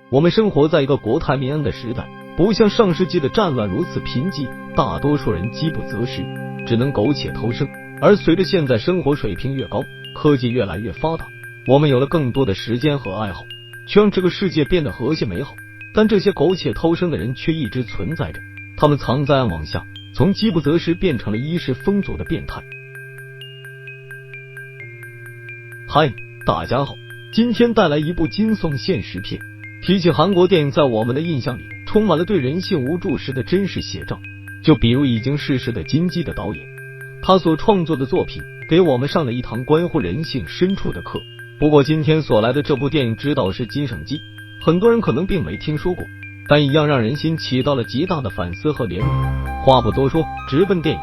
我们生活在一个国泰民安的时代，不像上世纪的战乱如此贫瘠，大多数人饥不择食，只能苟且偷生。而随着现在生活水平越高，科技越来越发达，我们有了更多的时间和爱好，却让这个世界变得和谐美好。但这些苟且偷生的人却一直存在着，他们藏在暗网下，从饥不择食变成了衣食丰足的变态。嗨，大家好，今天带来一部惊悚现实片。提起韩国电影，在我们的印象里充满了对人性无助时的真实写照，就比如已经逝世的金基的导演，他所创作的作品给我们上了一堂关乎人性深处的课。不过今天所来的这部电影指导是金圣基，很多人可能并没听说过，但一样让人心起到了极大的反思和怜悯。话不多说，直奔电影。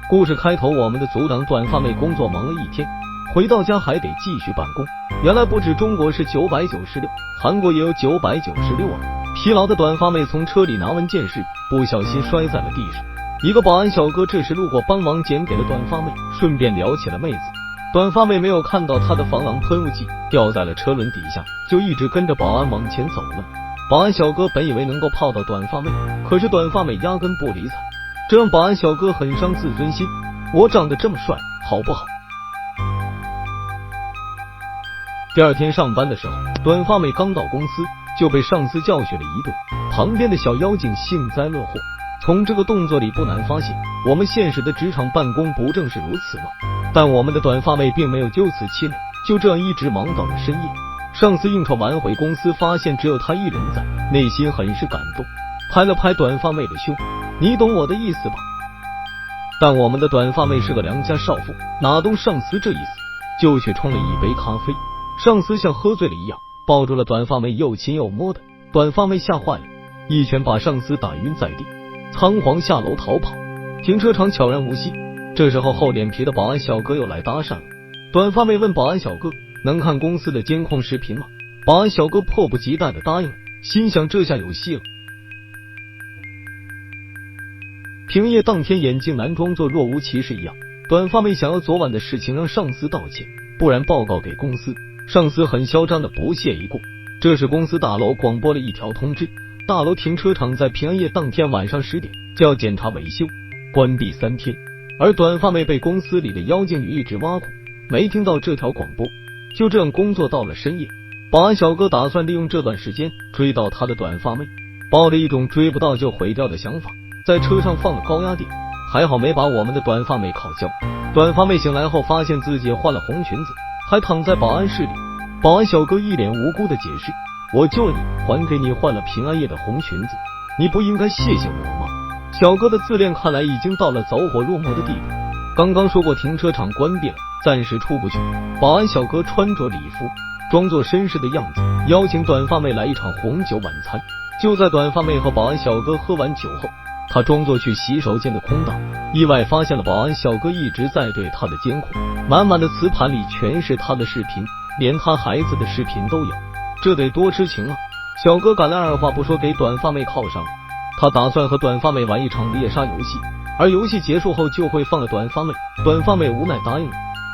故事开头，我们的组长短发妹工作忙了一天，回到家还得继续办公。原来不止中国是996，韩国也有996啊！疲劳的短发妹从车里拿文件时，不小心摔在了地上。一个保安小哥这时路过，帮忙捡给了短发妹，顺便聊起了妹子。短发妹没有看到他的防狼喷雾剂掉在了车轮底下，就一直跟着保安往前走了。保安小哥本以为能够泡到短发妹，可是短发妹压根不理睬，这让保安小哥很伤自尊心。我长得这么帅，好不好？第二天上班的时候，短发妹刚到公司就被上司教训了一顿，旁边的小妖精幸灾乐祸。从这个动作里不难发现，我们现实的职场办公不正是如此吗？但我们的短发妹并没有就此气馁，就这样一直忙到了深夜。上司应酬完回公司，发现只有她一人在，内心很是感动，拍了拍短发妹的胸，你懂我的意思吧？但我们的短发妹是个良家少妇，哪懂上司这意思，就去冲了一杯咖啡。上司像喝醉了一样抱住了短发妹，又亲又摸的，短发妹吓坏了，一拳把上司打晕在地，仓皇下楼逃跑。停车场悄然无息。这时候厚脸皮的保安小哥又来搭讪了。短发妹问保安小哥能看公司的监控视频吗？保安小哥迫不及待的答应了，心想这下有戏了。平夜当天，眼镜男装作若无其事一样，短发妹想要昨晚的事情让上司道歉，不然报告给公司。上司很嚣张的不屑一顾。这时公司大楼广播了一条通知，大楼停车场在平安夜当天晚上10点就要检查维修，关闭3天。而短发妹被公司里的妖精女一直挖苦，没听到这条广播，就这样工作到了深夜。保安小哥打算利用这段时间追到他的短发妹，抱着一种追不到就毁掉的想法，在车上放了高压电，还好没把我们的短发妹烤焦。短发妹醒来后发现自己换了红裙子，还躺在保安室里。保安小哥一脸无辜的解释，我救了你，还给你换了平安夜的红裙子，你不应该谢谢我吗？小哥的自恋看来已经到了走火入魔的地步。刚刚说过停车场关闭了，暂时出不去。保安小哥穿着礼服，装作绅士的样子，邀请短发妹来一场红酒晚餐。就在短发妹和保安小哥喝完酒后，他装作去洗手间的空档，意外发现了保安小哥一直在对他的监控，满满的磁盘里全是他的视频，连他孩子的视频都有，这得多痴情啊！小哥赶来，二话不说给短发妹铐上了。他打算和短发妹玩一场猎杀游戏，而游戏结束后就会放了短发妹。短发妹无奈答应了。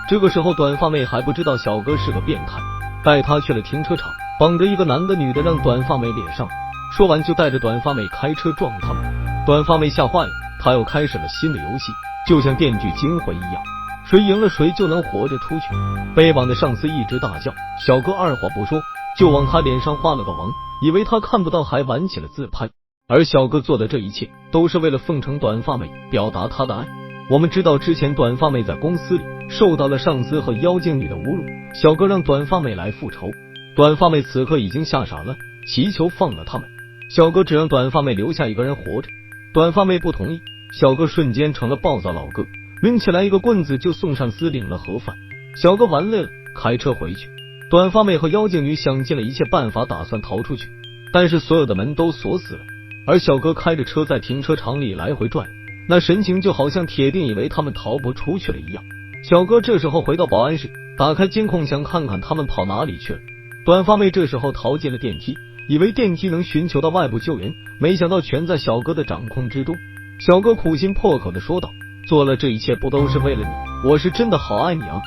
这个时候短发妹还不知道小哥是个变态，带他去了停车场，绑着一个男的女的让短发妹脸上，说完就带着短发妹开车撞他们。短发妹吓坏了，他又开始了新的游戏，就像电锯惊魂一样，谁赢了谁就能活着出去。被绑的上司一直大叫，小哥二话不说就往他脸上画了个王，以为他看不到还玩起了自拍。而小哥做的这一切都是为了奉承短发妹，表达他的爱。我们知道之前短发妹在公司里受到了上司和妖精女的侮辱，小哥让短发妹来复仇。短发妹此刻已经吓傻了，祈求放了他们。小哥只让短发妹留下一个人活着，短发妹不同意。小哥瞬间成了暴躁老哥，抡起来一个棍子就送上司领了盒饭。小哥玩累了，开车回去。短发妹和妖精女想尽了一切办法打算逃出去，但是所有的门都锁死了。而小哥开着车在停车场里来回转，那神情就好像铁定以为他们逃不出去了一样。小哥这时候回到保安室，打开监控想看看他们跑哪里去了。短发妹这时候逃进了电梯，以为电梯能寻求到外部救援，没想到全在小哥的掌控之中。小哥苦心破口的说道，做了这一切不都是为了你，我是真的好爱你啊。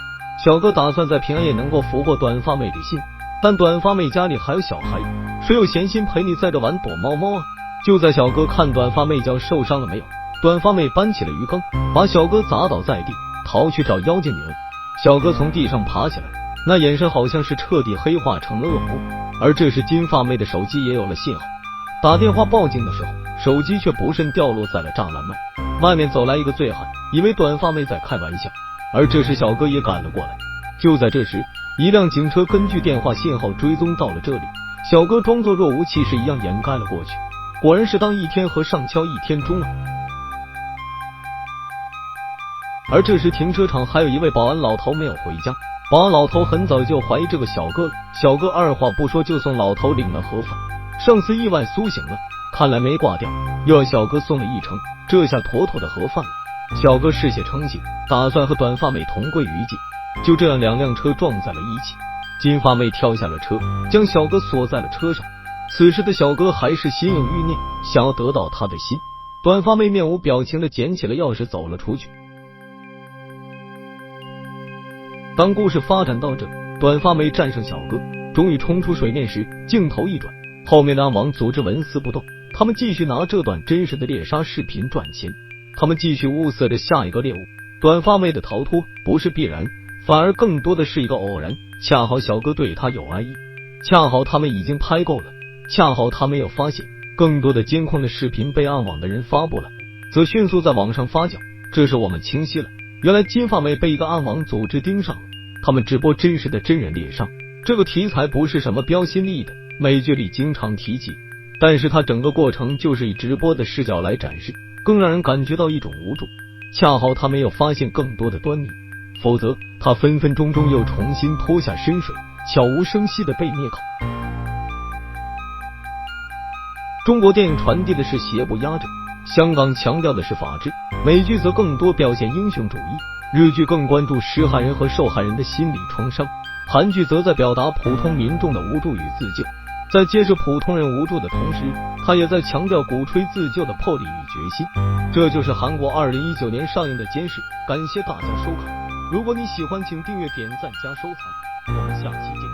小哥打算在平安夜能够俘获短发妹的心，但短发妹家里还有小孩，谁有闲心陪你在这玩躲猫猫啊？就在小哥看短发妹脚受伤了没有，短发妹搬起了鱼缸，把小哥砸倒在地，逃去找妖精女儿。小哥从地上爬起来，那眼神好像是彻底黑化成了恶魔。而这时金发妹的手机也有了信号，打电话报警的时候，手机却不慎掉落在了栅栏外。外面走来一个醉汉，以为短发妹在开玩笑，而这时小哥也赶了过来。就在这时，一辆警车根据电话信号追踪到了这里，小哥装作若无其事一样掩盖了过去。果然是当一天和尚敲一天钟啊！而这时停车场还有一位保安老头没有回家，保安老头很早就怀疑这个小哥了，小哥二话不说就送老头领了盒饭。上司意外苏醒了，看来没挂掉，又要小哥送了一程，这下妥妥的盒饭了。小哥嗜血成性，打算和短发妹同归于尽。就这样两辆车撞在了一起，金发妹跳下了车，将小哥锁在了车上。此时的小哥还是心有欲念，想要得到他的心。短发妹面无表情的捡起了钥匙走了出去。当故事发展到这，短发妹战胜小哥，终于冲出水面时，镜头一转，后面的暗网组织纹丝不动，他们继续拿这段真实的猎杀视频赚钱，他们继续物色着下一个猎物。短发妹的逃脱不是必然，反而更多的是一个偶然，恰好小哥对他有爱意，恰好他们已经拍够了，恰好他没有发现更多的监控的视频被暗网的人发布了，则迅速在网上发酵。这时我们清晰了，原来金发妹被一个暗网组织盯上了，他们直播真实的真人猎杀。这个题材不是什么标新立异的，美剧里经常提及，但是它整个过程就是以直播的视角来展示，更让人感觉到一种无助。恰好他没有发现更多的端倪，否则他分分钟又重新拖下深水，悄无声息的被灭口。中国电影传递的是邪不压正，香港强调的是法治，美剧则更多表现英雄主义，日剧更关注施害人和受害人的心理创伤，韩剧则在表达普通民众的无助与自救。在揭示普通人无助的同时，他也在强调鼓吹自救的魄力与决心。这就是韩国2019年上映的《监视》，感谢大家收看。如果你喜欢，请订阅、点赞加收藏，我们下期见。